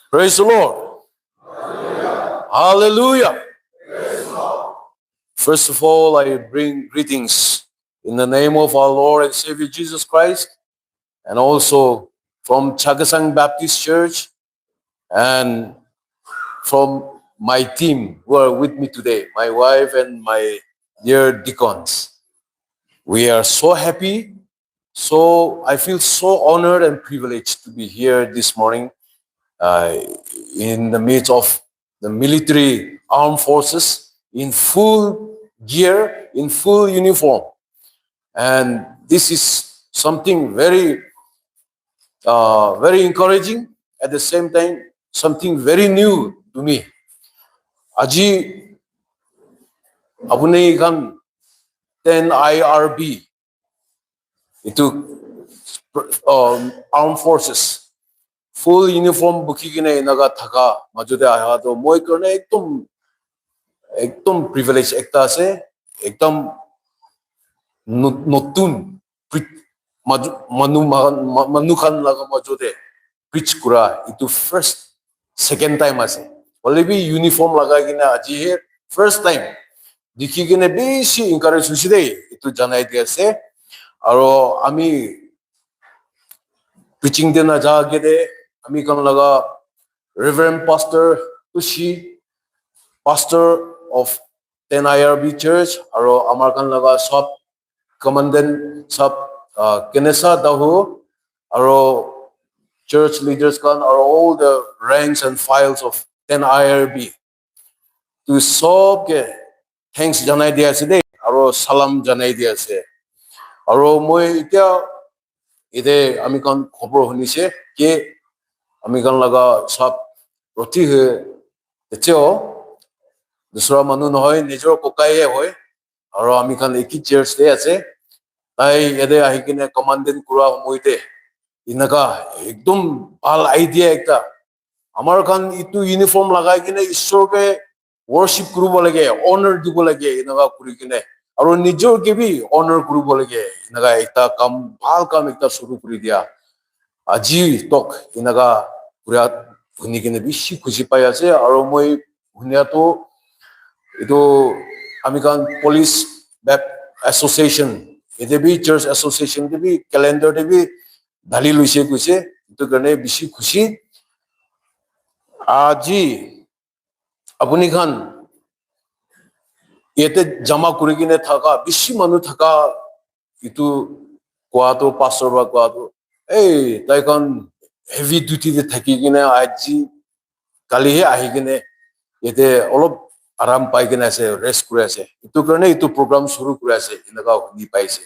Praise the Lord. Hallelujah. First of all, I bring greetings in the name of our Lord and Savior Jesus Christ, and also from Chagasang Baptist Church and from my team who are with me today, my wife and my dear deacons. We are so happy. So I feel so honored and privileged to be here this morning in the midst of the military armed forces in full gear, in full uniform. And this is something very, very encouraging. At the same time, something very new to me. Aji abune kan 10 IRB itu armed forces full uniform bukhi kine inaga thaka majude aha to moi karne ekdom privilege ekta ase ekdom notun manu khan laga majude preach kura itu first second time ase already uniform laga kina aji he first time dikhi kine beshi encourage hoise dei itu janai di ase aro ami preaching dena jage de ami kan laga Reverend Pastor Tushi, pastor of 10 IRB Church, aro amar kan laga sub commandant sub Kenesa Dahu, aro church leaders kan, aro all the ranks and files of 10 IRB. To sob ke thanks janai dia ase de, aro salam janai dia ase. Aro moi itia ide ami kan khobor hunise ke ami kan laga sab roti he eteo dusra manu nohoy nijor kokai hoy aro ami kan eki church de ase tai ede ahi kine commandant kura moite inaga ekdom bhal idea ekta amar kan itu uniform lagai kine ishwar ke worship kuribo lage honor dibo lage inaga kuri kine aro nijor ke bi honor kuribo lage inaga ekta kam bhal kam ekta shuru kuri dia aji tok inaga pura huni kine bishi khushi pai ase aro moi hunia to itu amikan police association ede bi church association de bi calendar de bi dali luise kuise itu karne bishi khushi aji apuni khan yete jama kuri kine thaka bishi manu thaka itu kwa to pastor ba kwa to ei tai kan heavy duty de thaki kine aji kali he ahi kine yete olop aram pai kine ase rest kure ase itu karne itu program shuru kure ase inaga huni paise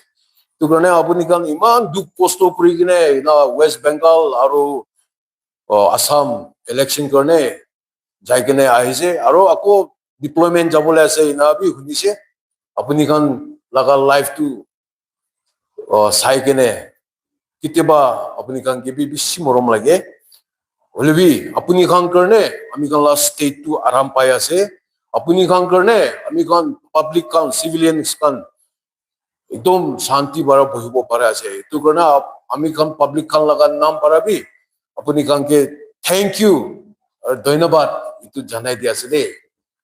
itu karne apuni kan iman duk kosto kuri kine na West Bengal aro Assam election karne jai kine ahise aro ako deployment jabole ase ina bi hunise apuni kan laga life to sai kine kiteba apuni kan ke bi bishi morom lage holebi apuni kan karne ami kan la state to aram pai ase apuni kan karne ami kan public kan civilians kan ekdom shanti bara bohibo pare ase itu karne ami kan public kan laga naam para bi apuni kan ke thank you ধন্যবাদ itu janai dia ase de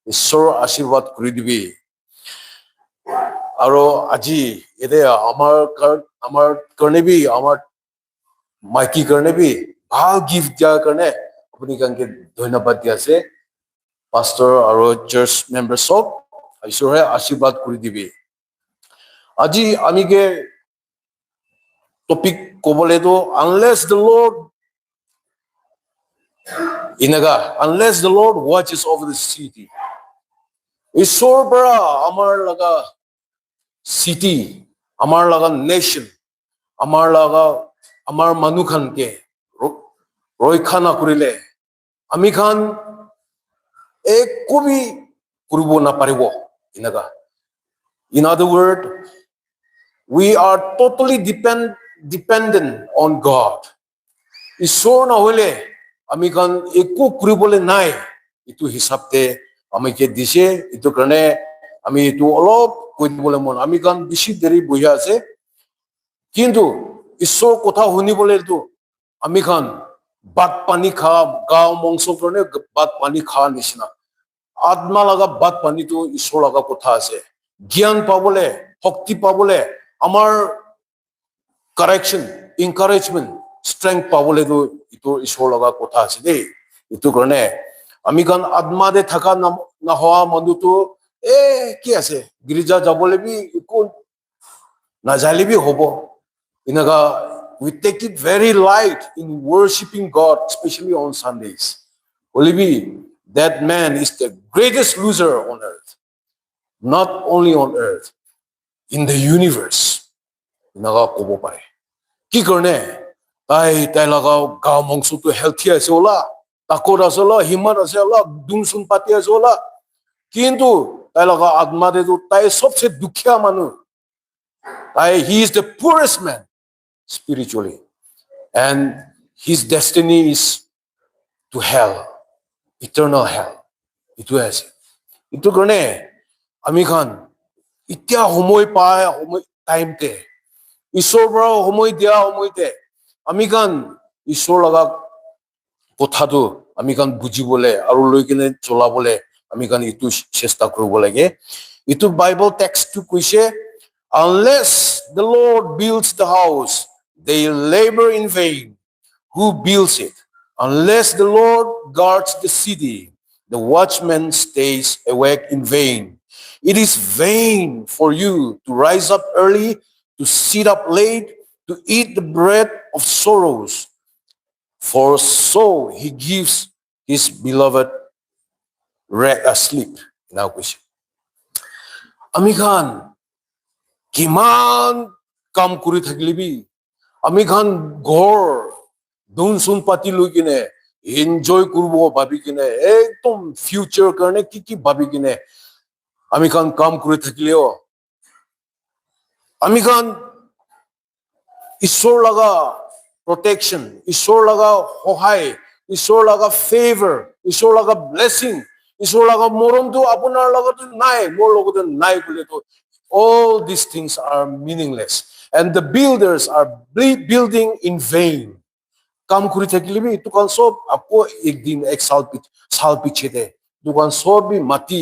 ishwar ashirwad kuri dibi aro aji ede amar karne bi amar maiki karne bi bhal gift dia karne apuni kan ke dhonyabad dia ase pastor aro church members sob ishwar ashirwad kuri dibi aji ami ke topic kobole to unless the Lord inaga unless the Lord watches over the city ishwar bara amar laga city amar laga nation amar laga amar manu khan ke roikha na kurile ami khan ekko bi kuribo na paribo inaga in other word we are totally dependent on God ishwar na hole ami kan ekko kuribole nai itu hisabte ami ke dise itu karne ami itu olop koibole mon ami kan bishi deri boya ase kintu ishwar kotha huni bole to ami kan বাট পানী খা গাঁও মংসৰ কাৰণে বাট পানী খা নিচিনা আত্মা লগা বাট পানীটো ঈশ্বৰ লগা কথা আছে জ্ঞান পাবলে শক্তি পাবলে আমাৰ কাৰেকশ্যন এনকাৰেজমেণ্ট ষ্ট্ৰেংথ পাবলেতো এইটো ঈশ্বৰ লগা কথা আছে দেই এইটো কাৰণে আমি কাৰণ আত্মাতে থকা নোহোৱা মানুহটো কি আছে গীৰ্জা যাবলৈ বি একো নাজানিবি হ'ব এনেকা we take it very light in worshiping God, especially on Sundays. Olivi, that man is the greatest loser on earth. Not only on earth, in the universe. Naga kobo pare. Ki karne? Tai lagaw gaw mongso to healthy ase ola. Takor ase ola, himan ase ola, dungsun pati ase ola. Kintu tai laga atma de to tai sobse dukhya manu. He is the poorest man spiritually. And his destiny is to hell, eternal hell. Itu আছে itu কাৰণে আমি খান এতিয়া সময় পায় সময় টাইমতে ঈশ্বৰ পৰা সময় দিয়া সময়তে আমি খান ঈশ্বৰ লগা কথাটো আমি খান বুজিবলে আৰু লৈ কিনে চলাবলে আমি খান ইটো চেষ্টা কৰিব লাগে ইটো বাইবেল টেক্সটটো কৈছে unless the Lord builds the house they labor in vain who builds it unless the Lord guards the city the watchman stays awake in vain it is vain for you to rise up early to sit up late to eat the bread of sorrows for so he gives his beloved asleep now question আমি খান কিমান কাম কৰি থাকিলিবি আমি খান ঘৰ দুন সুন পাতি লৈ কিনে এনজয় কৰিব ভাবি কিনে একদম ফিউচাৰ কাৰণে কি ভাবি কিনে আমি খান কাম কৰি থাকিলেও আমি খান ঈশ্বৰ লগা প্ৰটেকশ্যন ঈশ্বৰ লগা সহায় ঈশ্বৰ লগা ফেভাৰ ঈশ্বৰ লগা ব্লেছিং ঈশ্বৰ লগা মৰমটো আপোনাৰ লগত নাই মোৰ লগত নাই বুলিতো all these things are meaningless and the builders are building in vain কাম কৰি থাকিলে দোকান সব আকৌ একদিন এক সাল পিছতে দোকান সব মাটি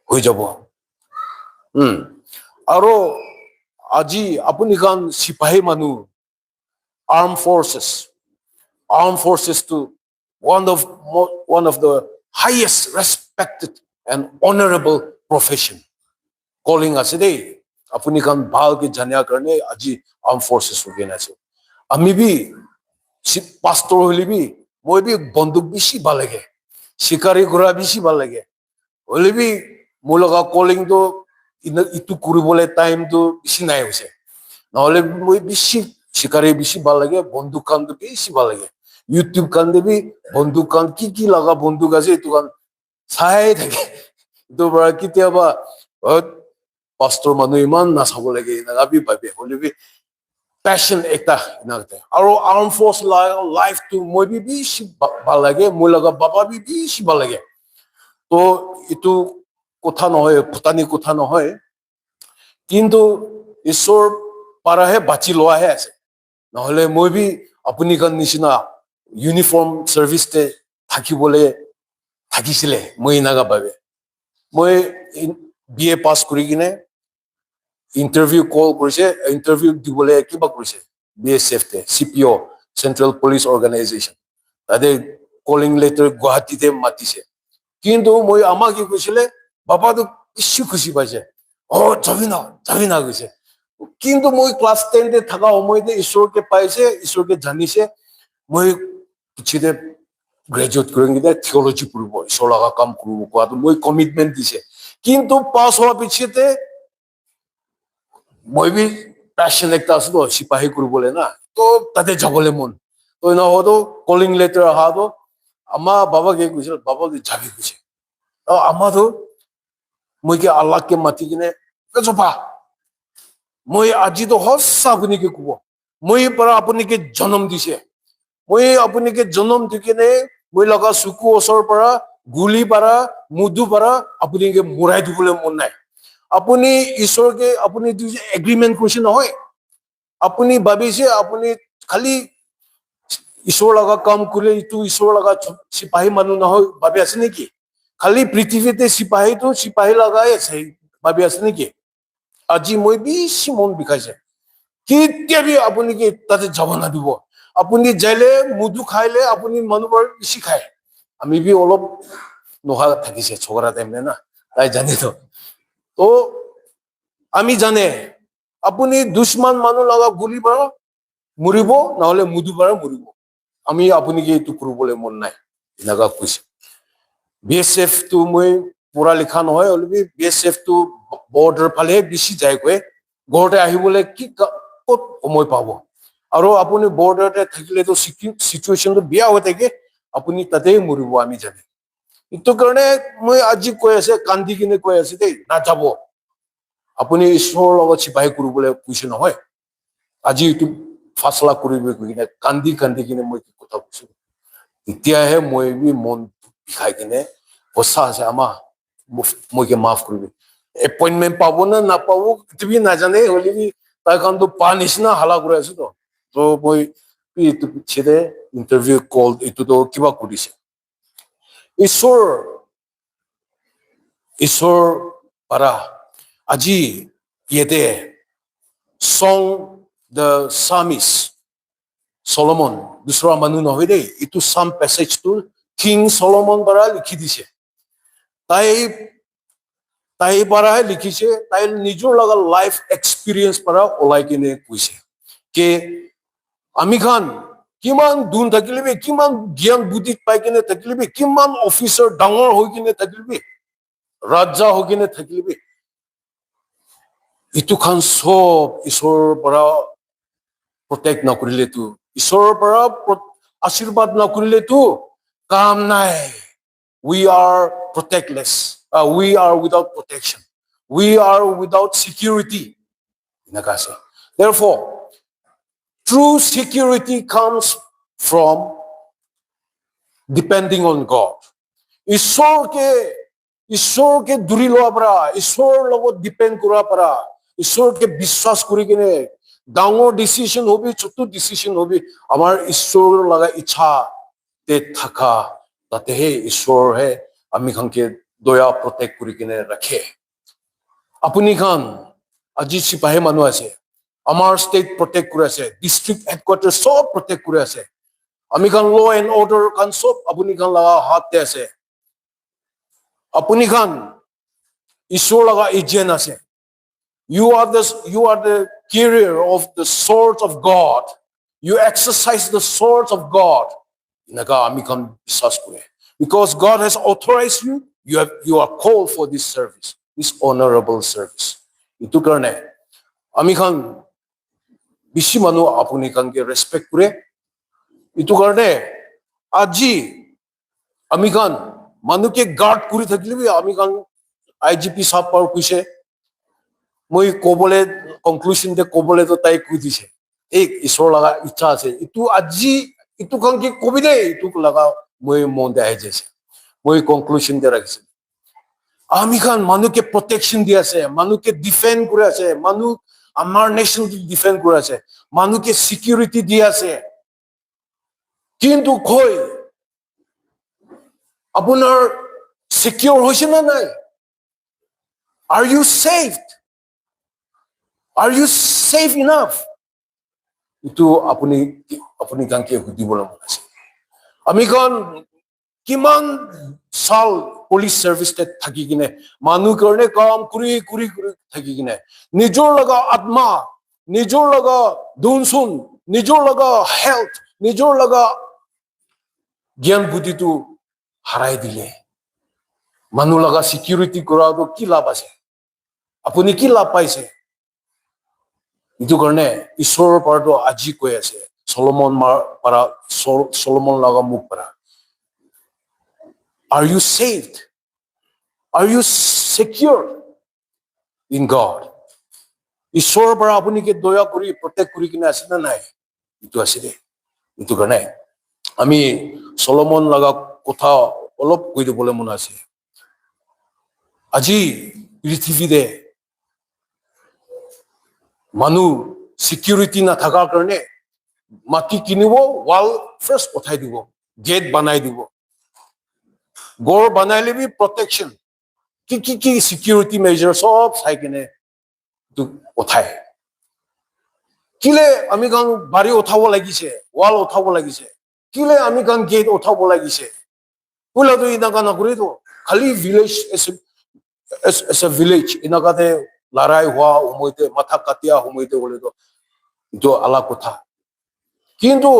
হৈ যাব আৰু আজি আপুনি কান সিপাহী মানুহ armed forces to one of the highest respected and honorable profession calling আছে দেই আপুনি কান ভালকে জানিয়া কাৰণে আজি armed forces হৈ আছে আমি বি pastor হলে বি মই বি বন্দুক বেছি ভাল লাগে শিকাৰী ঘোঁৰা বেছি ভাল লাগে হলে বি মোৰ লগা কলিংটো ইটো কৰিবলৈ টাইমটো বেছি নাই হৈছে নহলে মই বেছি শিকাৰী বেছি ভাল লাগে বন্দুক কানটো বেছি ভাল লাগে ইউটিউব কান দেবি বন্দুক কান কি লগা বন্দুক আছে এইটো কান চাই থাকে এইটো পৰা কেতিয়াবা pastor মানুহ ইমান নাচাব লাগে নাগাবি ভাবে হলে B passion ekta nagte aro armed force life to moi bi bishi balage moi laga baba bi bishi balage to itu kotha nohoy phutani kotha nohoy kintu ishor parahe bachi loa he ase নহলে moi bi apuni kan nishina uniform service te thakibole thakisile moi naga babe moi BA pass kuri kine interview call কৰিছে interview দিবলৈ কিবা কৰিছে BSF তে CPO Central Police Organization তাতে calling letter গুৱাহাটীতে মাতিছে কিন্তু মই আমাক কি কৈছিলে বাবাটো ইচ্ছু খুশি পাইছে যাবি না কৈছে কিন্তু মই ক্লাছ 10 তে থাকা সময়তে ঈশ্বৰকে পাইছে ঈশ্বৰকে জানিছে মই কিছিতে গ্ৰেজুৱেট কৰিম কিনে থিওলজি পঢ়িব ঈশ্বৰ লগা কাম কৰিব কোৱাটো মই কমিটমেন্ট দিছে কিন্তু পাছ হোৱাৰ পিছতে মই বি passion একটা আছে তো সিপাহী কৰিবলৈ না তো তাতে যাবলৈ মন তো নহতো কলিং লেটাৰ আহাতো আমাৰ বাবাকে কৈছিল বাবা যাবি কৈছে আমাৰো মই কি আল্লাহকে মাতি কিনে যাবা মই আজিতো সঁচা আপুনিকে কব মই পৰা আপুনিকে জন্ম দিছে মই আপুনিকে জন্ম দি কিনে মই লগা চকু ওচৰৰ পৰা গুলি পাৰা মুদু পাৰা আপুনিকে মৰাই দিবলৈ মন নাই আপুনি ঈশ্বৰকে আপুনি এগ্ৰিমেন্ট কৰিছে নহয় আপুনি ভাবিছে আপুনি খালি ঈশ্বৰ লগা কাম কৰিলে ইটো ঈশ্বৰ লগা চিপাহী মানুহ নহয় ভাবি আছে নেকি খালি পৃথিৱীতে চিপাহী লগাই আছে ভাবি আছে নেকি আজি মই বেছি মন বিষাইছে কেতিয়াবি আপুনি কি তাতে যাব নাদিব আপুনি যাইলে মধু খাইলে আপুনি মানুহবোৰ বেছি খায় আমি বি অলপ নোহা থাকিছে ঝগড়া টাইমে না তাই জানি তো আমি জানে আপুনি দুশ্মন মানুহ লগা গুলি মাৰা মৰিব নহলে মধু মাৰা মৰিব আমি আপুনি কি এইটো কৰিবলৈ মন নাই এনেকুৱা কৈছে BSF টো মই পুৰা লিখা নহয় অলপি BSF টো বৰ্ডাৰ ফালে বেছি যায়গৈ ঘৰতে আহিবলৈ কি ক'ত সময় পাব আৰু আপুনি বৰ্ডাৰতে থাকিলেতো চিটুৱেশ্যনটো বেয়া হৈ থাকে আপুনি তাতেই মৰিব আমি জানে এইটো কাৰণে মই আজি কৈ আছে কান্দি কিনে কৈ আছে দেই নাযাব আপুনি ঈশ্বৰৰ লগত চিপাহী কৰিবলৈ কৈছে নহয় আজি এইটো ফাচলা কৰিব কিনে কান্দি কিনে মই কথা কৈছো তেতিয়াহে মই মন বিষাই কিনে সঁচা আছে আমা মইকে মাফ কৰিবি এপইণ্টমেণ্ট পাব না নাপাব তুমি নাজানে হ'লে তাৰ কাৰণটো পা নিচিনা হালা কৰি আছো তো মই এইটো পিছতে ইণ্টাৰভিউ কল এইটোতো কিবা কৰিছে ঈশ্বৰ পাৰা আজি ইয়াতে Song the Psalmist Solomon দুসৰা মানুহ নহয় দেই এইটো সাম পেছেজটো কিং সলোমন পৰা লিখি দিছে তাই পৰাই লিখিছে তাই নিজৰ লগা লাইফ এক্সপিৰিয়েন্স পৰা ওলাই কিনে কৈছে যে আমি খান কিমান দুন থাকিলিবি কিমান জ্ঞান বুদ্ধি পাই কিনে থাকিলিবি কিমান অফিচাৰ ডাঙৰ হৈ কিনে থাকিলিবি ৰাজা হৈ কিনে থাকিলিবি ইটো খান সব ঈশ্বৰৰ পৰা প্ৰটেক্ট নকৰিলেতো ঈশ্বৰৰ পৰা আশীৰ্বাদ নকৰিলেতো কাম নাই we are protectless we are without protection we are without security therefore true security comes from depending on God ঈশ্বৰকে দূৰি লোৱা পৰা ঈশ্বৰৰ লগত ডিপেণ্ড কৰা পৰা ঈশ্বৰকে বিশ্বাস কৰি কিনে ডাঙৰ ডিসিশন হবি ছোট ডিসিশন হবি আমাৰ ঈশ্বৰৰ লগা ইচ্ছা তে থাকা তাতেহে ঈশ্বৰ হে আমি খানকে দয়া প্ৰটেক্ট কৰি কিনে ৰাখে আপুনি খান আজি চিপাহী মানুহ আছে আমাৰ ষ্টেট প্ৰটেক্ট কৰি আছে ডিস্ট্ৰিক্ট হেডকোৱাৰ্টাৰ সব প্ৰটেক্ট কৰি আছে আমি খান ল এণ্ড অৰ্ডাৰ খান সব আপুনি খান লগা হাততে আছে আপুনি খান ঈশ্বৰ লগা এজেন্ট আছে you are the carrier of the sword of God you exercise the sword of God because God has authorized you you are called for this service this honorable service itu karone ami khan bishi manu apuni khan ke respect kore itu karone aji ami khan manu ke guard kuri thakile ami khan IGP sahab par kuise মই কবলে conclusion দে কবলে তো তাই কৈ দিছে এই ঈশ্বৰ লগা ইচ্ছা আছে ইটো আজি ইটো কাম কি কবি দে ইটো লগা মই মন দে আহি যাইছে মই কনক্লুশন দে ৰাখিছে আমি খান মানুহকে প্ৰটেকশন দি আছে মানুহকে ডিফেন্ড কৰি আছে মানুহ আমাৰ নেশ্যনকে ডিফেন্ড কৰি আছে মানুহকে সিকিউৰিটি দি আছে কিন্তু কই আপোনাৰ সিকিউৰ হৈছে না নাই are you saved Are you safe enough? Itu apuni gangke hudibolo manase. Amikon kiman sal police service te thaki kine manu karne kaam kuri thaki kine nijor laga atma nijor laga dunsun nijor laga health nijor laga gyan buddhi tu harai dile manu laga security kora to ki labh ase apuni ki labh paise ইটো কাৰণে ঈশ্বৰৰ পৰাটো আজি কৈ আছে Solomon লগা মুখ পৰা Are you saved? Are you secure in God? ঈশ্বৰৰ পৰা আপুনি কি দয়া কৰি প্ৰটেক্ট কৰি কিনে আছে না নাই ইটো আছে দে ইটো কাৰণে আমি সলোমন লগা কথা অলপ কৈ দিবলৈ মন আছে আজি পৃথিৱীতে মানুহ সিকিউৰিটি না থাকাৰ কাৰণে মাটি কিনিব ওয়াল first uthai dibo, gate banai dibo. Gor banaile bi protection. Ki security measures sob sai kine tu uthai. Kile ami kan bari uthabo lagise, wall uthabo lagise. Kile ami kan gate uthabo lagise. Pula tu ina kana kuri to khali village as a village ina kate larai hua umoite matha katia umoite bole to itu ala kotha. Kintu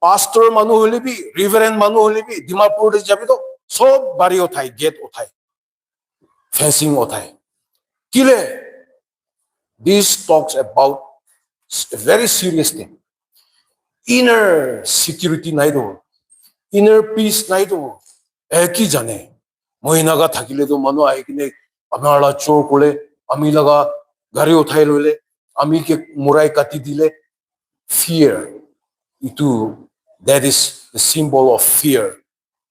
pastor manu hole bi, reverend manu hole bi, Dimapur jabi to sob bari uthai, gate uthai, fencing uthai. Kile this talks about a very serious thing. Inner security nai do, inner peace nai do. Ki jane, mohinaga thakile to manu ahi kine amala chor kole, ami laga gari uthai lole, ami ke murai kati dile. Fear, itu that is the symbol of fear,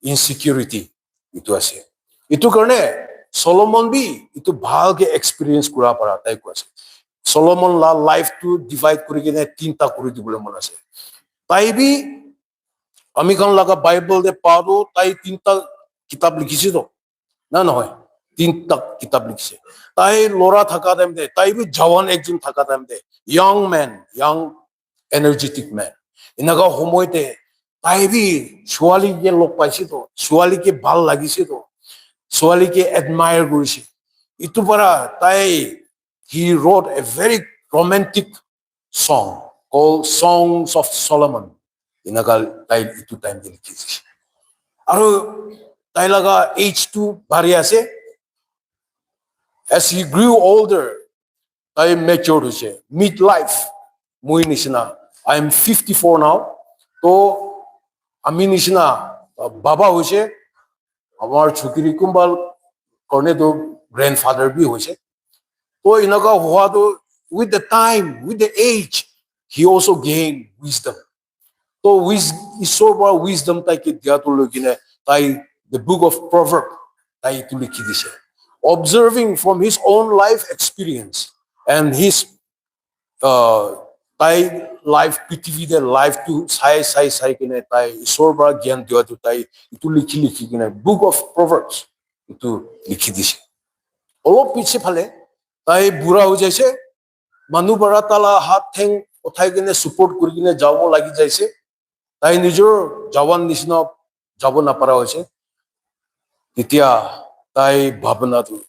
insecurity. Itu ase. Itu karne Solomon bi itu bhalke experience kura para tai ko ase. Solomon la life to divide kuri kine tinta kuri dibole mon ase. Tai bi ami kan laga Bible de paro tai tinta kitab likhise to na noy tinta kitab likhise. Tai lora thaka time de tai bi jawan ekjon thaka time de young man, young energetic man. Inaga homoite tai bi shuali ke lok paise to, shuali ke bal lagise to, shuali ke admire korise. Itu para tai he wrote a very romantic song called Songs of Solomon. Inaga tai itu time de likhise. Aro tai laga age to bari ase. As he grew older, tai matured hoise, midlife. Mui nishina, I am 54 now. To ami nishina baba hoise, amar chukiri kumbal korne to grandfather bi hoise. To inaga hua to with the time, with the age, he also gained wisdom. So isor ba wisdom tai ke dia to logine tai the book of Proverbs tai to likhi dise. Observing from his own life experience and his tai life PTV de life to sai kine tai isor ba gyan dia to tai itu likhi kine book of Proverbs itu likhi dise. Olo piche phale tai bura ho jaise, manu bara tala hat theng uthai kine support kuri kine jabo lagi jaise. Tai nijor jawan nishna jabo na para hoise. Titia tai bhabna tu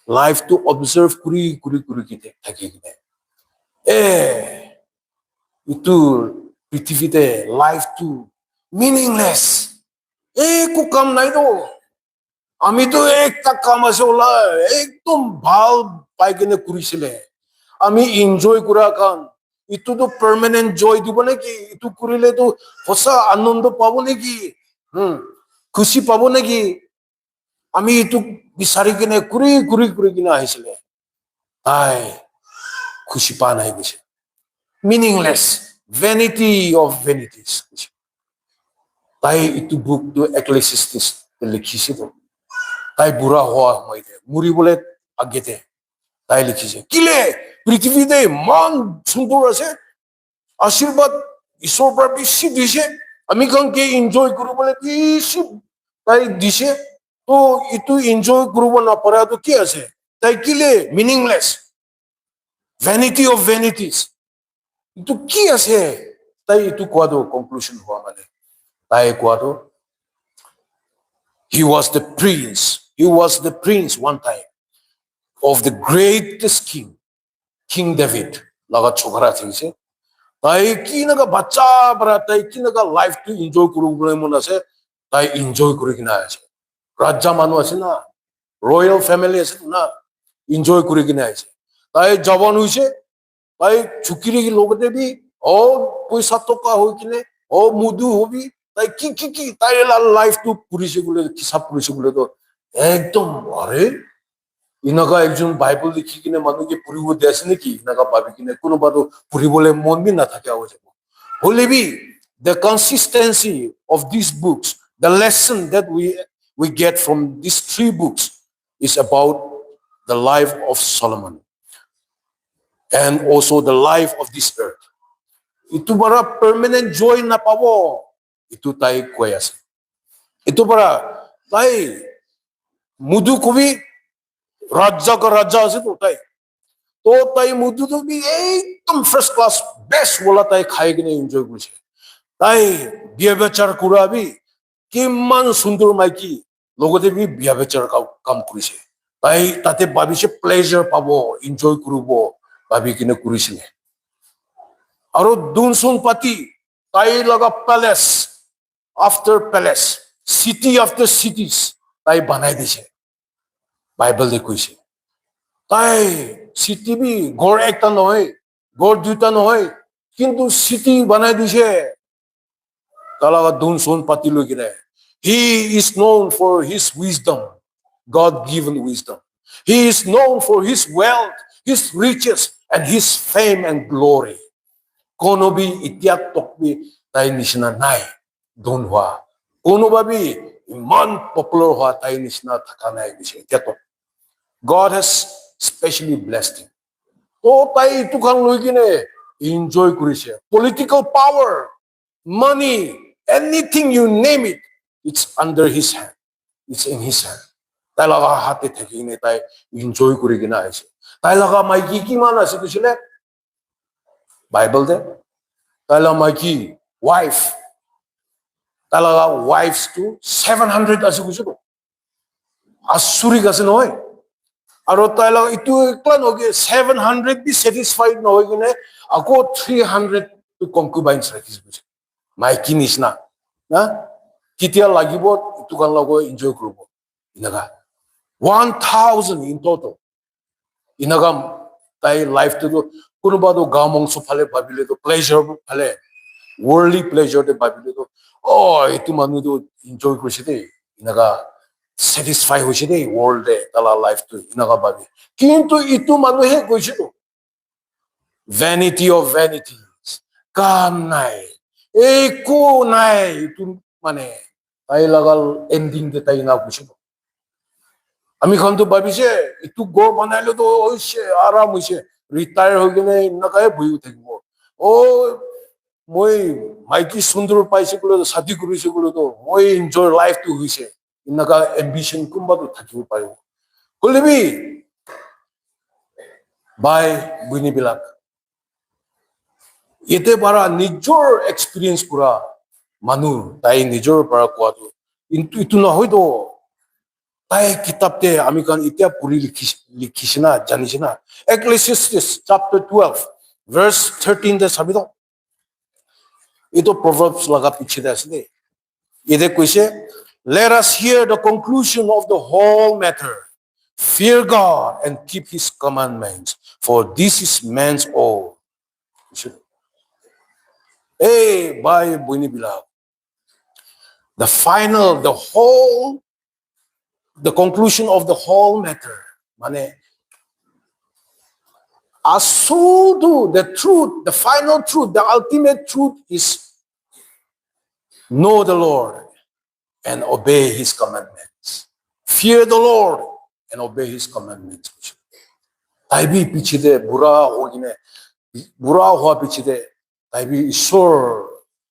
life to observe kuri kite thaki kine. Itu prithivite life to meaningless. Ko kam nai to. Ami to ekta kam ase ola ekdom bhal pai kine kurisile. Ami enjoy kura kan. Itu to permanent joy dibo neki, itu kurile to hosa anondo pabo neki, khushi pabo neki. Ami itu bisari kine kuri kine ahisile. Ai khushi pa nai gise. Meaningless, vanity of vanities. Tai itu book to Ecclesiastes likhise to. Tai bura hoa hoite, muri bole agete. Tai likhise. Kile prithvi de man sundor ase. Ashirbat isor par bishi dise. Ami kan ke enjoy kuru bole bishi tai dise. To itu enjoy kuru na para to ki ase? Tai kile meaningless. Vanity of vanities. Itu ki ase? Tai itu kuado conclusion hua mane. Tai kuado he was the prince one time of the greatest king, King David. Laga chokara thingse. Tai ki naga bacha bara tai ki naga life to enjoy kuru mona se tai enjoy kuri kina ase. Raja manu ase na, royal family ase na, enjoy kuri kina ase. Tai jawan hoise, tai chukiri ki logte bi paisa toka hoi kine mudu hobi tai ki tai la life to purise gule kisap purise gule to ekdom are inaga ekjon Bible likhi kine manu ke puribo dease neki inaga babi kine kono bado puribole mon bi na thake awo jabo. Hole bi the consistency of these books, the lesson that we get from these three books is about the life of Solomon and also the life of this earth. Itu para permanent joy na pabo. Itu tayo kuya sa. Itu para tayo mudu kubi raja ka raja ase to tayo. तो ताई मुद्दू तो भी एकदम first class best बोला ताई खाएगी नहीं एंजॉय कुछ ताई बिया बेचार कुरा भी किमान सुंदर माइकी लोगों ते भी बिया बेचार का काम कुछ ताई ताते बाबी से प्लेजर पाबो एंजॉय करूबो बाबी किने कुछ ने और दुनसुन पाती ताई लगा palace after palace city after cities ताई बनाई दी छे बाइबल दे कुछ তাই সিটি বি গড় একটা নহয় গড় দুটা নহয় কিন্তু সিটি বানাই দিছে তালাগা দুন সোন পাতি লৈ কিনে he is known for his wisdom God given wisdom he is known for his wealth his riches and his fame and glory কোনো বি এতিয়া তকবি তাই নিচিনা নাই ধন হোৱা কোনোবা বি ইমান পপুলাৰ হোৱা তাই নিচিনা থকা নাই দিছে এতিয়া তক God has specially blessed him. Oh, tai itu kan lagi ne enjoy kurisya. Political power, money, anything you name it, it's under his hand. It's in his hand. Tai laga hati theki ne tai enjoy kuri gina aise. Tai laga maiki ki mana ase tu sile? Bible de. Tai laga maiki wife. Tai laga wives to 700 ase kuchilo. Asuri kase noy. আৰু তাইলা ইটো একলা নগে 700 B satisfied নহয় কিনে আকৌ 300 কনকুবাইনছ ৰাখিছ বুঝে মাইকি নিছনা না কিতিয়া লাগিব ইটো কান লগ এনজয় কৰিব ইনাগা 1000 ইন টোটাল ইনাগা তাই লাইফ তো কোনোবাদো গাম অংশ ফালে ভাবিলে তো প্লেজার ফালে ওয়ার্ল্ডলি প্লেজার দে ভাবিলে তো ও ইটো মানুহ তো এনজয় কৰিছে দে ইনাগা satisfy হৈছে দেই ওয়ার্ল্ডে তালা লাইফ তো ইনাগা ভাবি কিন্তু ইটো মানুহে কৈছে তো ভ্যানিটি অফ ভ্যানিটিজ কাম নাই একো নাই ইটো মানে তাই লাগাল এন্ডিং দে তাই না কৈছে আমি খন তো ভাবিছে ইটো গো বনাইলো তো হৈছে আরাম হৈছে রিটায়ার হৈ কিনে ইনাকাই বহি থাকিব ও মই মাইকি সুন্দর পাইছে বলে শাদি কৰিছে বলে তো মই এনজয় লাইফ তো হৈছে ইনাকা এম্বিশন কোনবাটো থাকিব পাৰিব কলিবি বাই বুইনিবিলাক এতে পাৰা নিজৰ এক্সপিৰিয়েন্স কৰা মানুহ তাই নিজৰ পৰা কোৱাটো কিন্তু ইটো নহয়তো তাই কিতাপতে আমি কান এতিয়া পঢ়ি লিখিছে না জানিছে না এক্লেছিয়াষ্টিছ চাপ্টাৰ 12 ভাৰ্স 13 দে চাবি তো এইটো প্ৰভাৱছ লগা পিছতে আছে দেই এতে কৈছে let us hear the conclusion of the whole matter. Fear God and keep his commandments, for this is man's all. Hey, bye, Buni Bilal. The conclusion of the whole matter. Mane, asudu, the truth, the final truth, the ultimate truth is know the Lord and obey his commandments. Fear the Lord and obey his commandments. তাই B পিছতে বুঢ়া হৈ কিনে বুঢ়া হোৱা পিছতে তাই B ঈশ্বৰ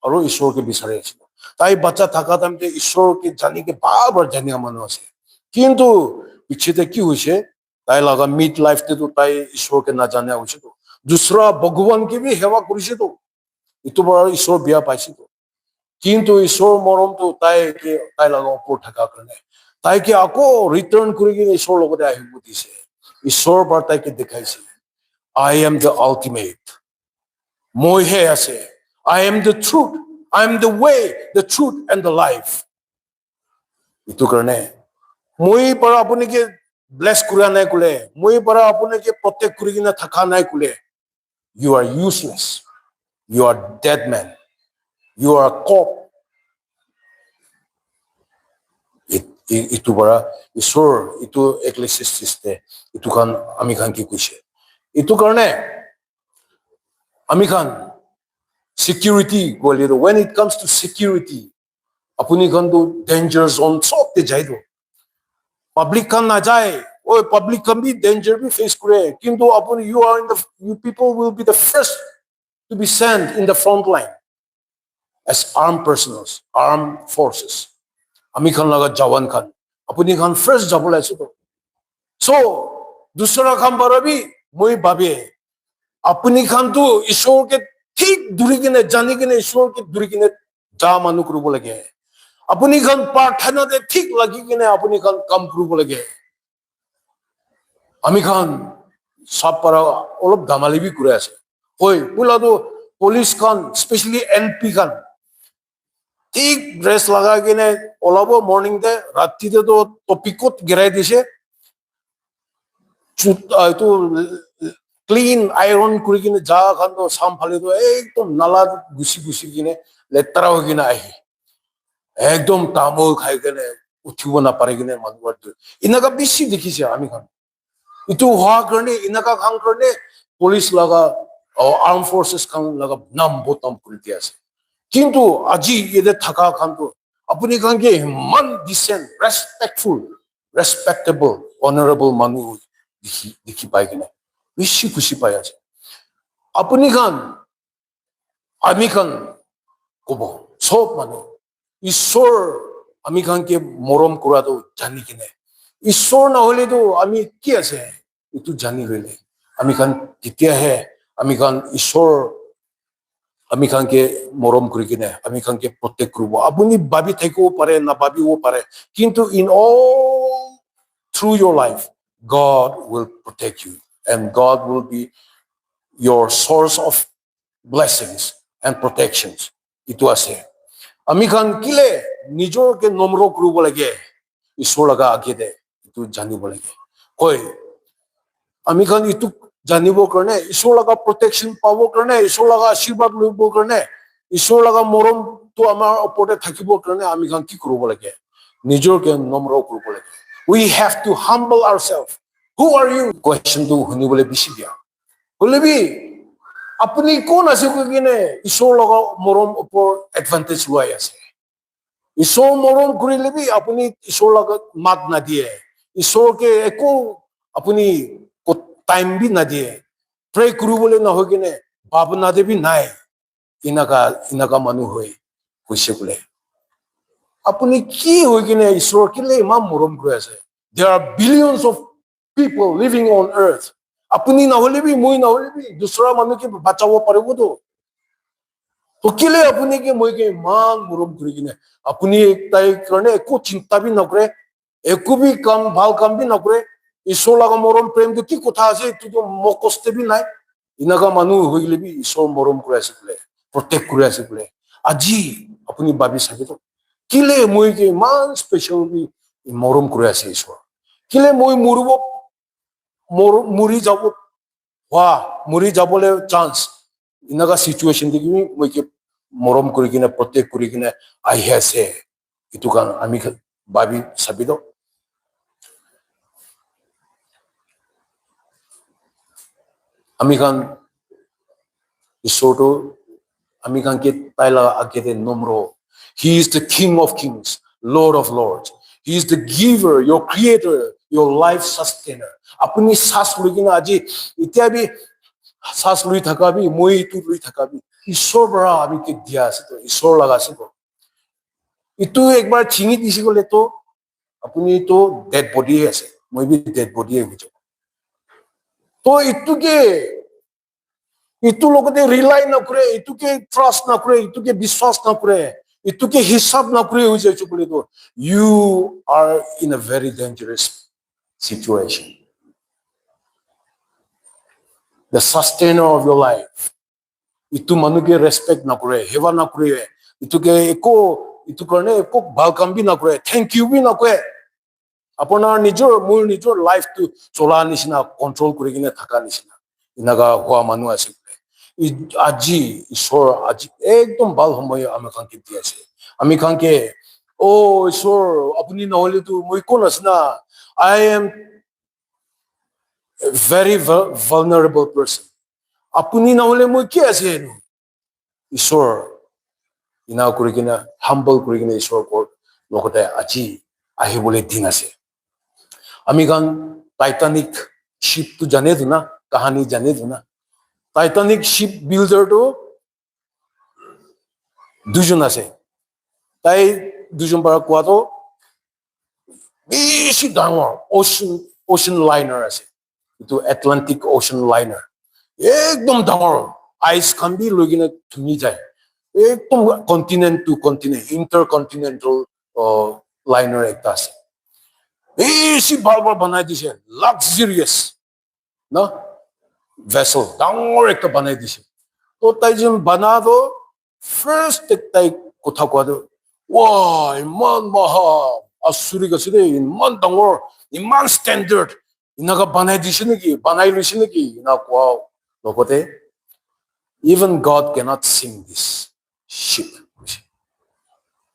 আৰু ঈশ্বৰকে বিচাৰি আছিল তাই বাচ্চা থকা টাইমতে ঈশ্বৰকে জানিকে বাৰ জানিয়া মানুহ আছে কিন্তু পিছতে কি হৈছে তাই লগা মিড লাইফতেতো তাই ঈশ্বৰকে নাজানা হৈছে তো দুসৰা ভগৱানকে বি সেৱা কৰিছে তো ইটো বাৰ ঈশ্বৰ বিয়া পাইছে তো কিন্তু ঈশ্বৰ মৰমটো তাই লগা ওপৰত থকা কাৰণে তাইকে আকৌ ৰিটাৰ্ণ কৰি কিনে ঈশ্বৰৰ লগতে আহিব দিছে ঈশ্বৰ বাৰ তাইকে দেখাইছে I am the ultimate মইহে আছে I am the truth I am the way the truth and the life ইটো কাৰণে মই পৰা আপুনিকে ব্লেছ কৰা নাই কলে মই পৰা আপুনিকে প্ৰটেক্ট কৰি কিনে থকা নাই কলে you are useless you are dead man you are a corpse itu bara ঈশ্বৰ itu ecclesiastes itu kan আমি খান কি কৈছে itu কাৰণে আমি খান security গলে when it comes to security আপুনি খান তো danger zone সবতে যাই তো পাবলিক খান না যায় ওই পাবলিক খান বি danger বি ফেস করে কিন্তু আপুনি you people will be the first to be sent in the front line as armed personnel, armed forces. Ami khan laga jawan khan. Apuni khan first jabul aise to. So, दूसरा काम पर भी मुई भाभी अपनी खान तो ईश्वर के ठीक दूरी के ने जाने के ने ईश्वर के दूरी के ने जा मानु करू बोले गए अपनी खान प्रार्थना दे ठीक लगी के ने अपनी खान कम करू बोले गए अमी खान सब पर ओलब धमाली भी करे ऐसे कोई बोला तो police Khan specially NP Khan ठीक ड्रेस लगा के ने ओलाबो मॉर्निंग दे रात्रि दे तो टॉपिकोट गिराई दिसे itu clean iron kuri kine jaga khan to sam phale to ekdom nala gusi kine letra ho kine ahi ekdom tamol khai kine uthibo na pare kine manuar inaka bishi dikhise ami khan itu hoa karne inaka khan karne police laga armed forces khan laga nam botam kuri dia ase kintu aji yede thaka khan to apuni khan ke man decent respectable honorable manu देखी पाएगी ना विश्व खुशी पाया जाए अपनी खान आमी खान को बो सब मानो ईश्वर आमी खान के मोरम कुरा तो जानी कि नहीं ईश्वर ना होले तो आमी क्या से ये तो जानी रहे आमी खान कितना है आमी खान ईश्वर आमी खान के मोरम करी कि नहीं आमी खान के प्रोटेक्ट करूँ अपनी बाबी थे को पारे ना बाबी वो पारे किंतु in all through your life God will protect you and God will be your source of blessings and protections. Itu ase. Ami khan kile nijor ke nomro kuru bolage. Ishwar laga age de. Itu jani bolage. Koi. Ami khan itu jani bo karne. Ishwar laga protection pabo karne. Ishwar laga ashirwad lubo karne. Ishwar laga morom to amar opote thakibo karne. Ami khan ki kuru bolage. Nijor ke nomro kuru bolage. We have to humble ourselves. Who are you? Question to huni bole bishi dia. Bole bi apni kon ase ko kine ishor laga morom upor advantage loi ase. Ishor morom kurile bi apni ishor laga mat na diye. Ishor ke eko apni ko time bi na diye. Pray kuru bole na ho kine bab na de bi nai. Inaka manu hoy. Kuise bole. Apni ki hoy kine ishor kile imam morom kuru ase. There are billions of people living on earth. अपनी ना होले भी मुई ना होले भी दूसरा मानो के बचाओ पड़ेगा तो किले अपनी के मुई के मान मुरम करी किने अपनी एक ताई करने एको चिंता भी न करे एको भी काम भाल काम भी न करे ईश्वर लगा मोरम प्रेम तो की कथा আছে तो मकस्ते भी নাই इनका मानु होइले भी ईश्वर मोरम करे আছে बोले प्रोटेक्ट करे আছে बोले আজি अपनी बाबी साबे तो किले मुई के मान स्पेशल भी मोरम करे আছে ईश्वर किले मुई मुरबो मुरी जाबो वाह मुरी जाबोले चांस इनका सिचुएशन देखि मुई के मोरम करी किने प्रोटेक्ट करी किने आई हैसे इतु कान आमी बाबी साबे तो आमी कान ईश्वर तो आमी कान के ताइला आगे दे नम्रो he is the king of kings lord of lords he is the giver your creator your life sustainer अपनी सांस लुई किना আজি इत्या भी सांस लुई थका भी मुई तू लुई थका भी ईश्वर बड़ा अभी के दिया से तो ईश्वर लगा से तो इतु एक बार छिंगी दिसी को ले तो अपनी तो डेड बॉडी है से मुई भी डेड बॉडी है मुझे तो इतु लोग ने रिलाई ना करे इतु के ट्रस्ट ना करे इतु के विश्वास ना करे इतु के हिसाब ना करे हो जाए चुके तो you are in a very dangerous situation. The sustainer of your life. Itu manu ke respect na kore, hewa na kore, itu ke itu karne eko welcome bhi na kore, thank you bhi na kore. Apona nijor life to chola nisina control kore kine thaka nisina. Inaga hua manu ase. Aji ishor aji ekdom bal homoy ami khan ke diya ase. Ami khan ke oh ishor apni na hole tu moi kon asna I am a very vulnerable person. अपनी ना होले मुझे क्या ऐसे है ईश्वर इना कुरिकिना humble कुरिकिना ईश्वर को लोगों ते अच्छी आही बोले दिन ऐसे अमेरिकन टाइटैनिक शिप तो जाने दो ना कहानी जाने दो ना টাইটানিক শিপ বিল্ডাৰটো দুজন আছে তাই দুজন পৰা কোৱাটো বেছি ডাঙৰ ocean liner আছে এইটো Atlantic Ocean Liner একদম ডাঙৰ আইচ খান বি লৈ কিনে ধুমি যায় একদম কন্টিনেন্ট টু কন্টিনেন্ট ইন্টাৰকন্টিনেন্টাল লাইনাৰ একটা আছে বেছি ভাল বনাই দিছে লাক্সাৰিয়াছ ন ভেসেল ডাঙৰ একটা বনাই দিছে তো তাই যেন বানাতো ফাৰ্ষ্ট তাই কথা কোৱাটো 와 ইমান মহা আচৰিত আছে দেই ইমান ডাঙৰ ইমান ষ্টেণ্ডাৰ্ড ইনাকা বনাই দিছে নেকি বনাই লৈছে নেকি ইনা কোৱা লগতে even God cannot sink this ship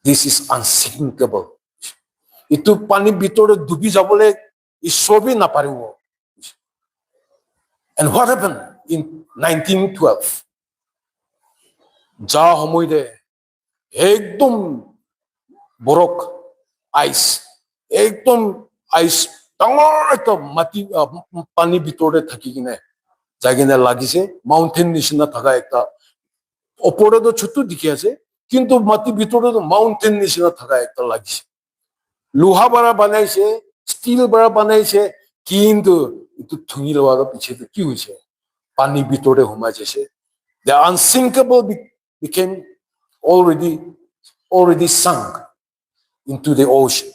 this is unsinkable ইটো পানীৰ ভিতৰত ডুবি যাবলৈ ঈশ্বৰ B নাপাৰিব and what happened in 1912 যা সময়তে একদম বৰক আইচ একদম আইচ ডাঙৰ একটা মাটি পানীৰ ভিতৰতে থাকি কিনে যাই কিনে লাগিছে মাউন্টেন নিচিনা থাকা একটা ওপৰে তো ছোট দেখি আছে কিন্তু মাটিৰ ভিতৰত মাউন্টেন নিচিনা থাকা একটা লাগিছে লোহা বাৰা বনাইছে ষ্টিল বাৰা বনাইছে কিন্তু এইটো থুঙি লোৱাৰ পিছতে কি হৈছে পানীৰ ভিতৰতে সোমাই যাইছে the unsinkable became already sunk into the ocean.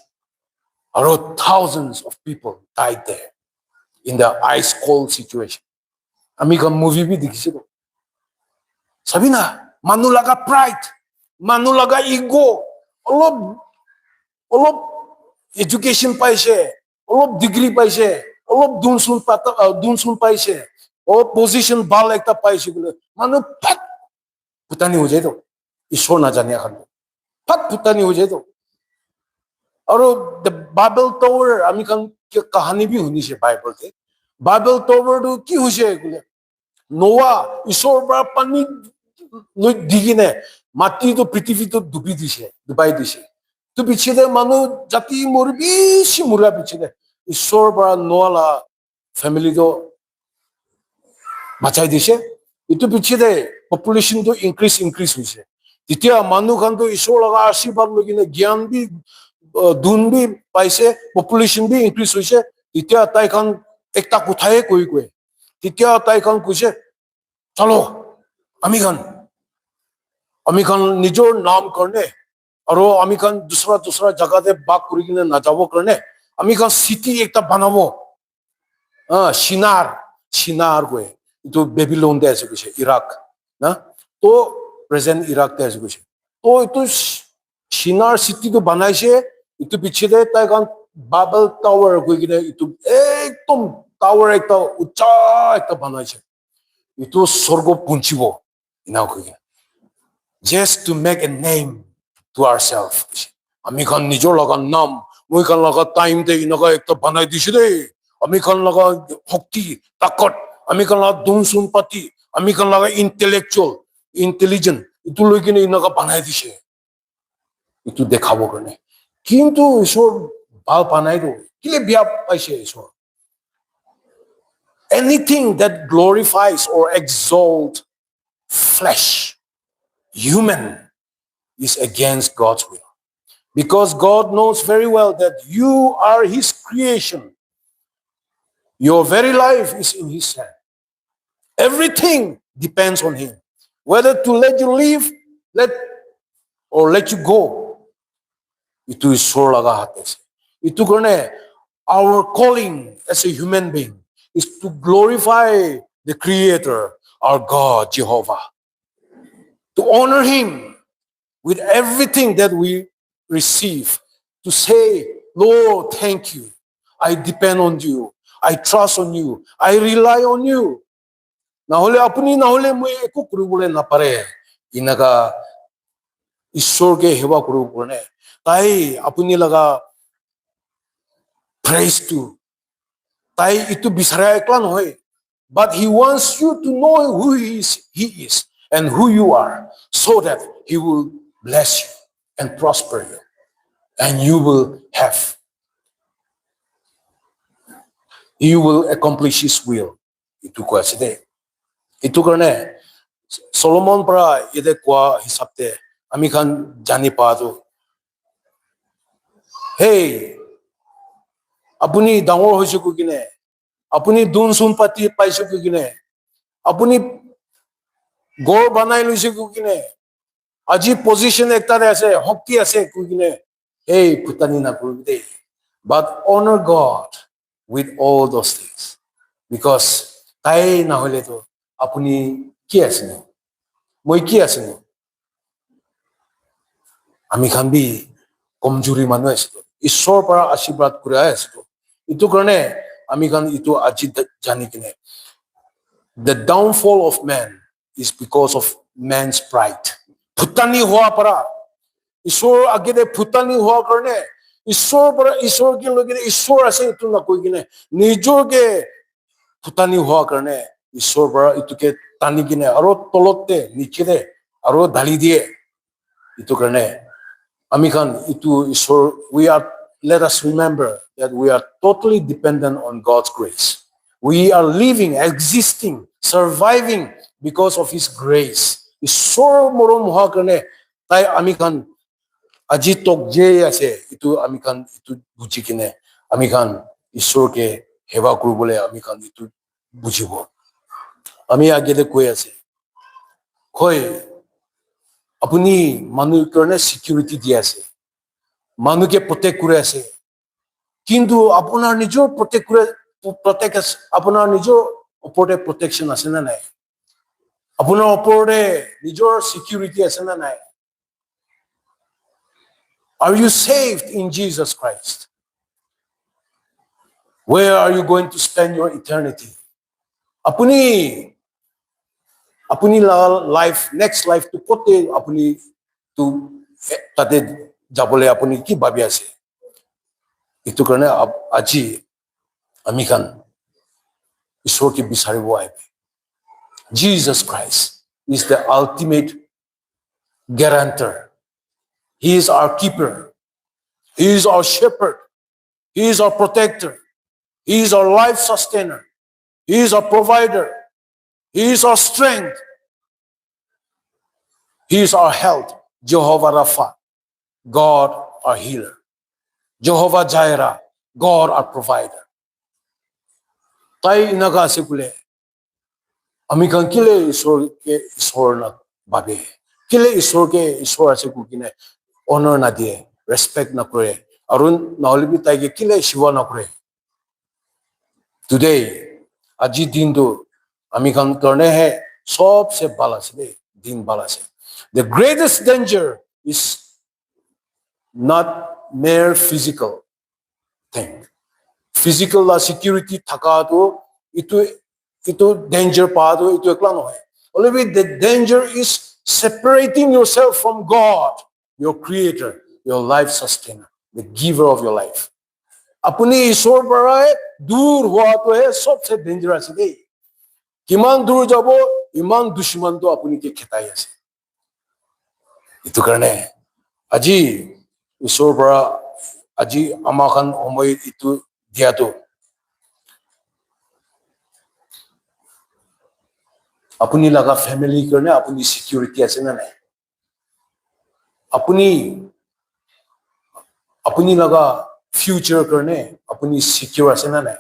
Around thousands of people died there in the ice cold situation. আমি কোন মুভি বি দেখিছিলো চাবি না মানুহ লগা প্ৰাইড মানুহ লগা ইগো অলপ অলপ এডুকেশ্যন পাইছে অলপ ডিগ্ৰী পাইছে অলপ দুনচুন পাইছে অলপ পজিশ্যন ভাল একটা পাইছে বোলে মানুহ ফাট ফুটানি হৈ যায় তো ঈশ্বৰ নাজানে এখন ফাট ফুটানি হৈ যায় তো আৰু বাইবেল টাৱাৰ আমি কাহানী বি শুনিছে বাইবেলতে বাইবেল টাৱাৰটো কি হৈছে বোলে নোৱা ঈশ্বৰৰ পৰা পানী লৈ দি কিনে মাটিটো পৃথিৱীটো ডুবাই দিছে তো পিছতে মানুহ জাতি বেছি মৰা পিছতে ঈশ্বৰৰ পৰা নোৱালা ফেমিলিটো বাচাই দিছে এইটো পিছতে পপুলেশ্যনটো ইনক্ৰিজ হৈছে তেতিয়া মানুহখনটো ঈশ্বৰ লগা আশীৰ্বাদ লৈ কিনে জ্ঞান বি দুন বি পাইছে পপুলেশ্যন বি ইনক্ৰিজ হৈছে তেতিয়া তাইখন একটা কথায়ে কৈ তেতিয়া তাইখন কৈছে চলো আমি খান নিজৰ নাম কাৰণে আৰু আমি খান দুসৰা জাগাতে বাস কৰি কিনে নাযাবৰ কাৰণে আমি খান চিটি একটা বনাব চিনাৰ কয় এইটো বেবিলনতে আছে কৈছে ইৰাক না তো প্ৰেজেণ্ট ইৰাকতে আছে কৈছে তো এইটো চিনাৰ চিটিটো বনাইছে ইটো পিছতে তাইখন বাইবেল টাৱাৰ কৈ কিনে ইটো একদম টাৱাৰ একটা উচ্চা একটা বনাইছে ইটো স্বৰ্গ পুঞ্চিব ইনা কৈ কিনে just to make a name to ourselves আমি খান নিজৰ লগা নাম মই খান লগা টাইমতে ইনকা একটা বনাই দিছে দেই আমি খান লগা শক্তি তাকত আমি খান লগা দুনচুন পাতি আমি খান লগা ইণ্টেলিজেন্ট ইটো লৈ কিনে ইনকা বনাই দিছে ইটো দেখাবৰ কাৰণে কিন্তু ঈশ্বৰ ভাল পানাইতো কিলে বিয়া পাইছে ঈশ্বৰ anything that glorifies or exalts flesh human is against God's will because God knows very well that you are his creation your very life is in his hand everything depends on him whether to let you live let you go itu ঈশ্বৰ লগা হাত আছে ইটো কাৰণে our calling as a human being is to glorify the creator our God Jehovah to honor him with everything that we receive to say Lord thank you I depend on you I trust on you I rely on you নহলে আপুনি নহলে মই একো কৰিবলৈ নাপাৰে ইনাকা ঈশ্বৰকে সেৱা কৰিব কাৰণে তাই আপুনি লগা praise to তাই ইটো বিচাৰা একলা নহয় but he wants you to know who he is and who you are so that he will bless you and prosper you and you will accomplish his will itu কৈ আছে দেই इतु करने सोलोमन परा इदे क्वा हिसाब ते आमी खान जानी पादो हे अपनी डांगोर होइसु कुकिने अपनी दुन सुन पाती पाइसु कुकिने अपनी गोर बनाई लुइसु कुकिने আজি position ekta ase hokti ase kuine hey putani na kurde but honor God with all those things because tai na hole to apuni ki asini moi ki asini ami khan bi komjuri manu ase ishwar para ashirwad kure ase itu karone ami khan itu aji jani kine the downfall of man is because of man's pride putani hua para ईश्वर आगे दे फुटानी हुआ करने ईश्वर पर ईश्वर के लोग ईश्वर ऐसे इतु ना कोई किने निजोर के फुटानी हुआ करने ईश्वर पर इतु के तानी किने अरो तलोते नीचे दे अरो धाली दिए इतु करने अमिखान इतु ईश्वर we are let us remember that we are totally dependent on God's grace we are living existing surviving because of His grace ईश्वर मरम हुआ करने ताई अमिखान আজি তক যে আছে ইটো আমি খান ইটো বুঝি কিনে আমি খান ঈশ্বরকে সেবা করবলে আমি খান ইটো বুঝিব আমি আগেতে কৈ আছে কই আপুনি মানুহ কাৰণে সিকিউৰিটি দি আছে মানুহকে প্ৰটেক্ট কৰি আছে কিন্তু আপোনাৰ নিজৰ প্ৰটেক্ট আপোনাৰ নিজৰ ওপৰতে প্ৰটেকচন আছে না নাই আপোনাৰ ওপৰতে নিজৰ সিকিউৰিটি আছে না নাই Are you saved in Jesus Christ? Where are you going to spend your eternity? Apuni life, next life to kote apuni to tate jabole apuni ki babi ase. Itu karena aji ami khan ishwar ki bisaribo aibe. Jesus Christ is the ultimate guarantor. He is our keeper. He is our shepherd. He is our protector. He is our life sustainer. He is our provider. He is our strength. He is our health. Jehovah Rapha, God our healer. Jehovah Jireh, God our provider. Tai inaga se kule. Ami kan kile ishwar na babe. Kile ishwar ase kukine honor na diye, respect na kore. Arun naole bi tai ke kile shiva na kore. Today, aji din do ami kan karne hai sabse bala se din bala se. The greatest danger is not mere physical thing. Physical la security thaka to itu danger pa to itu ekla no hai. Only the danger is separating yourself from God, your creator, your life sustainer, the giver of your life. Apuni ishwar para dur hua to hai sabse dangerous hai. Kiman dur jabo iman dushman to apuni ke khetai ase. Itu karne aji ishwar para aji amakan homoy itu dia to apuni laga family karne apuni security ase na nahi apuni laga future karne apuni secure ase na nahi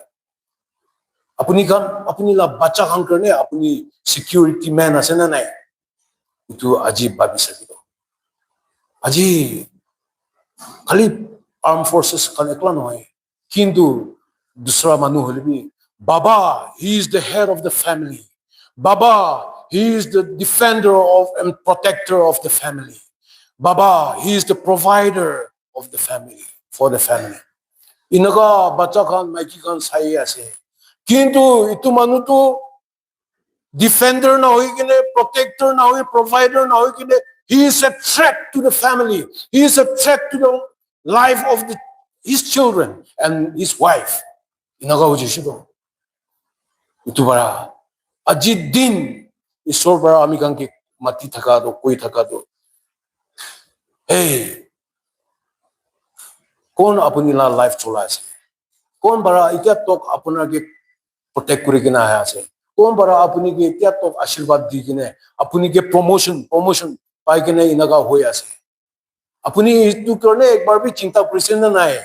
apuni la bacha khan karne apuni security man ase na nahi itu aji babi sakibo aji khali armed forces khan ekla noy kintu dusra manu hole bi baba he is the head of the family baba he is the defender of and protector of the family baba he is the provider of the family for the family inaga bacha khan maiki khan sai ase kintu itu manu to defender na hoi kine protector na hoi provider na hoi kine he is a threat to the family he is a threat to the life of his children and his wife inaga hoji shido itu bara aji din ishwar bara ami kan ke mati thaka do koi thaka do hey kon apuni la life chola ase kon bara itya tok apunar ke protect kuri kina ase कौन बरा अपनी के क्या तो आशीर्वाद दी किने अपनी के promotion पाई किने इनका हो यासे अपनी तू करने एक बार भी चिंता परिचन्न ना है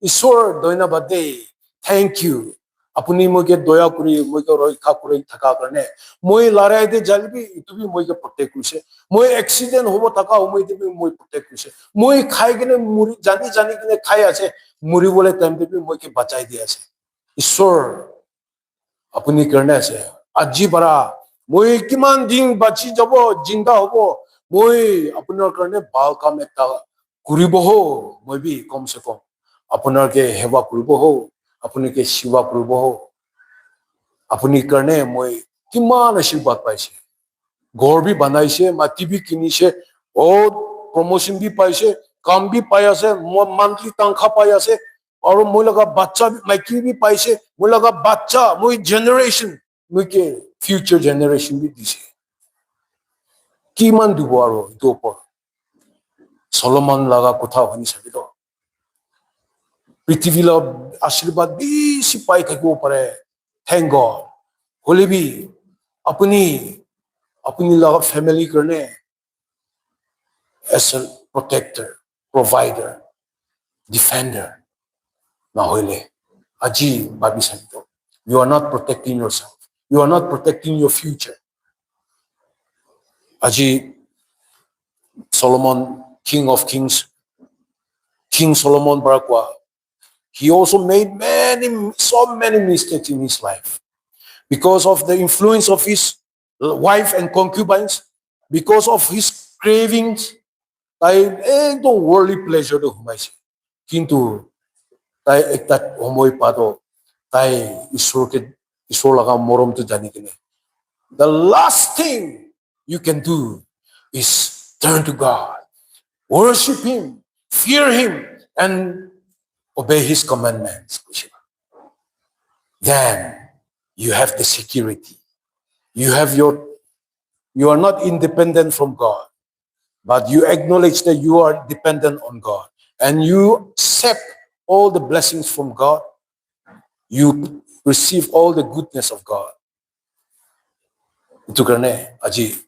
ईश्वर धन्यवाद दे थैंक यू अपनी मुझे दया करी मुझे रक्षा करी थका करने मुझे लड़ाई दे जल भी इतु भी मुझे प्रोटेक्ट कुछ मुझे एक्सीडेंट हो थका हो मुझे भी मुझे प्रोटेक्ट कुछ मुझे खाए किने मुरी जानी किने खाए आसे मुरी बोले टाइम पे भी मुझे बचाई दिया से ईश्वर अपनी करने से আজি बरा मुझे किमान दिन बची जब जिंदा हो मुझे अपना करने बाल काम एक कुरिब हो मुझे भी कम से कम अपना के हेवा कुरिब हो अपनी के सेवा कुरिब हो अपनी करने मुझे किमान आशीर्वाद पाइसे घर भी बनाइसे माटी भी किनिसे और प्रमोशन भी पाइसे काम भी पाई आसे मंथली तनखा पाई आसे और मुझे लगा बच्चा माइकी भी पाइसे मुझे लगा बच्चा मुझे जनरेशन मुझे फ्यूचर जनरेशन भी दिसे किमान दुबो आरो इतो पर सलोमन लगा कथा हनी सबितो पृथ्वी ला आशीर्वाद बेसी पाई थको परे थैंक गॉड होले भी अपनी अपनी लगा फैमिली करने as a protector provider defender ना होले aji babi santo you are not protecting yourself you are not protecting your future aji Solomon king of kings King Solomon barakwa he also made so many mistakes in his life because of the influence of his wife and concubines because of his cravings tai ekdom worldly pleasure do humaise kintu তাই একটা সময় পাতো তাই ঈশ্বর লাগা মরম তো জানি কিনে the last thing you can do is turn to God worship him fear him and obey his commandments then you have the security you are not independent from God but you acknowledge that you are dependent on God and you accept all the blessings from God, you receive all the goodness of God. Itu karena aji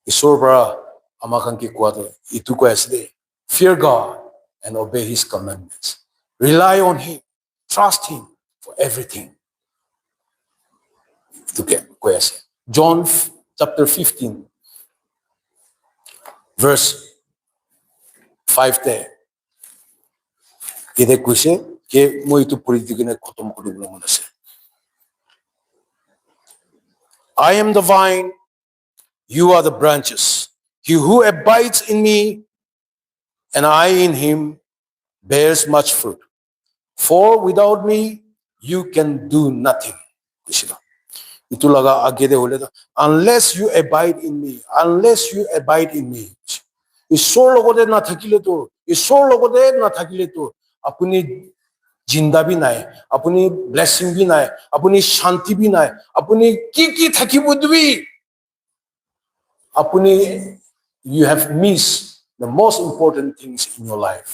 Isor bara amakan ki kuato itu ko asde fear God and obey His commandments. Rely on Him, trust Him for everything. Itu ko asde. John chapter 15, verse 5 te. Ide kuise ke mo itu politikine khotom koribo mone ase. I am the vine, you are the branches. He who abides in me and I in him bears much fruit. For without me you can do nothing. Itu laga आगे दे बोले तो unless you abide in me ईश्वर लोगों ना थकिले तो अपनी जिंदा भी नाय अपनी ब्लेसिंग भी नाय अपनी शांति भी नाय अपनी की थकी बुद्ध भी अपनी you have missed the most important things in your life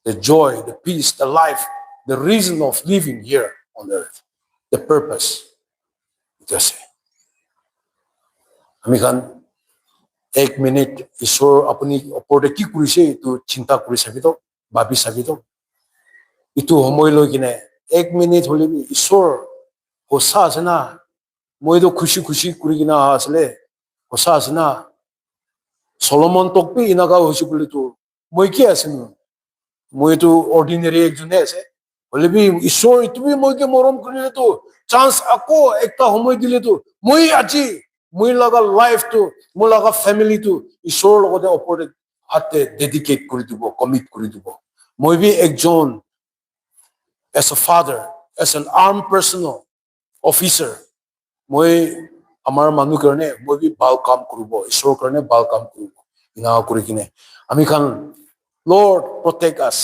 the joy the peace the life the reason of living here on earth the purpose जैसे हमें खान एक मिनट ईश्वर अपनी ऊपर की कुरिसे तो चिंता कुरी सके तो बाबी सके तो इतु समय लो कि ने एक मिनट होले भी ईश्वर होसा आसना मैं तो खुशी कुरी कि ना आसले होसा आसना सोलोमन तक भी इनागा होशी बोले तो मैं क्या आसनु मैं तो ऑर्डिनरी एक जुने ऐसे होले भी ईश्वर इतु भी मैं के मरम करे तो चांस आको एकता समय दिले तो मैं আজি मैं लगा लाइफ तो मैं लगा फैमिली तो ईश्वर लगते ऊपर हाथे डेडिकेट कर दिबो कमिट कर दिबो मैं भी एक जन as a father as an armed personnel officer मैं हमार मानु करने मैं भी बाल काम करूबो ईश्वर करने बाल काम करूबो इना करी किने आमी Khan Lord protect us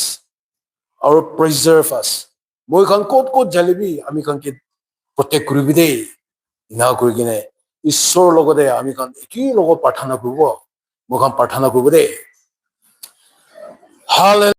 or preserve us मैं खान कोट जलेबी आमी खान के protect करूबी दे इना करी किने ईश्वर লগতে আমি কান কি লগত প্ৰাৰ্থনা কৰিব মই কান প্ৰাৰ্থনা কৰিব দে হালেলুয়া